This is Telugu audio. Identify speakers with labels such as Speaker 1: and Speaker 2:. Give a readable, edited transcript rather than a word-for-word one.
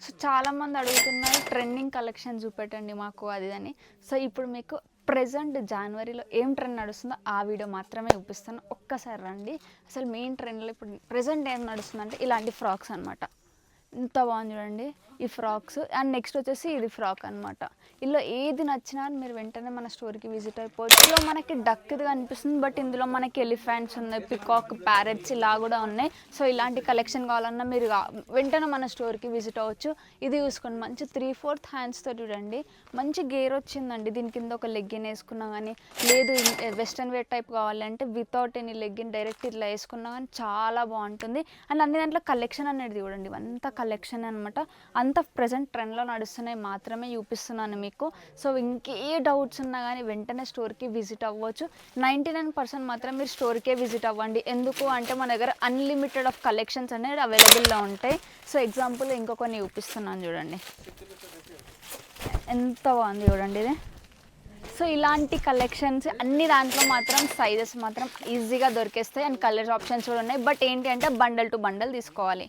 Speaker 1: సో చాలామంది అడుగుతున్నారు ట్రెండింగ్ కలెక్షన్ చూపెట్టండి మాకు అది అని. సో ఇప్పుడు మీకు ప్రెజెంట్ జనవరిలో ఏం ట్రెండ్ నడుస్తుందో ఆ వీడియో మాత్రమే చూపిస్తాను. ఒక్కసారి రండి. అసలు మెయిన్ ట్రెండ్లో ఇప్పుడు ప్రెజెంట్ ఏం నడుస్తుందంటే ఇలాంటి ఫ్రాక్స్ అనమాట. ఇంత బాగుంది చూడండి ఈ ఫ్రాక్స్. అండ్ నెక్స్ట్ వచ్చేసి ఇది ఫ్రాక్ అనమాట. ఇందులో ఏది నచ్చినా మీరు వెంటనే మన స్టోర్కి విజిట్ అయిపోవచ్చు. ఇందులో మనకి డక్ది కనిపిస్తుంది, బట్ ఇందులో మనకి ఎలిఫెంట్స్ ఉన్నాయి, పికాక్, ప్యారెట్స్ ఇలా కూడా ఉన్నాయి. సో ఇలాంటి కలెక్షన్ కావాలన్నా మీరు వెంటనే మన స్టోర్కి విజిట్ అవ్వచ్చు. ఇది చూసుకోండి, మంచి 3/4 హ్యాండ్స్తో చూడండి, మంచి గేర్ వచ్చిందండి. దీని కింద ఒక లెగ్గిన్ వేసుకున్నా కానీ, లేదు వెస్ట్రన్ వేర్ టైప్ కావాలంటే వితౌట్ ఎనీ లెగ్గిన్ డైరెక్ట్ ఇట్లా వేసుకున్నా కానీ చాలా బాగుంటుంది. అండ్ అన్ని దాంట్లో కలెక్షన్ అనేది చూడండి, అంతా కలెక్షన్ అనమాట. అంత ప్రజెంట్ ట్రెండ్లో నడుస్తున్నాయి మాత్రమే చూపిస్తున్నాను మీకు. సో ఇంకే డౌట్స్ ఉన్నా కానీ వెంటనే స్టోర్కి విజిట్ అవ్వచ్చు. 99% మాత్రం మీరు స్టోర్కే విజిట్ అవ్వండి. ఎందుకు అంటే మన దగ్గర అన్లిమిటెడ్ ఆఫ్ కలెక్షన్స్ అనేది అవైలబుల్లో ఉంటాయి. సో ఎగ్జాంపుల్ ఇంకొన్ని చూపిస్తున్నాను చూడండి, ఎంత బాగుంది చూడండి ఇది. సో ఇలాంటి కలెక్షన్స్ అన్ని దాంట్లో మాత్రం సైజెస్ మాత్రం ఈజీగా దొరికేస్తాయి. అండ్ కలర్స్ ఆప్షన్స్ కూడా ఉన్నాయి. బట్ ఏంటి అంటే బండల్ టు బండల్ తీసుకోవాలి.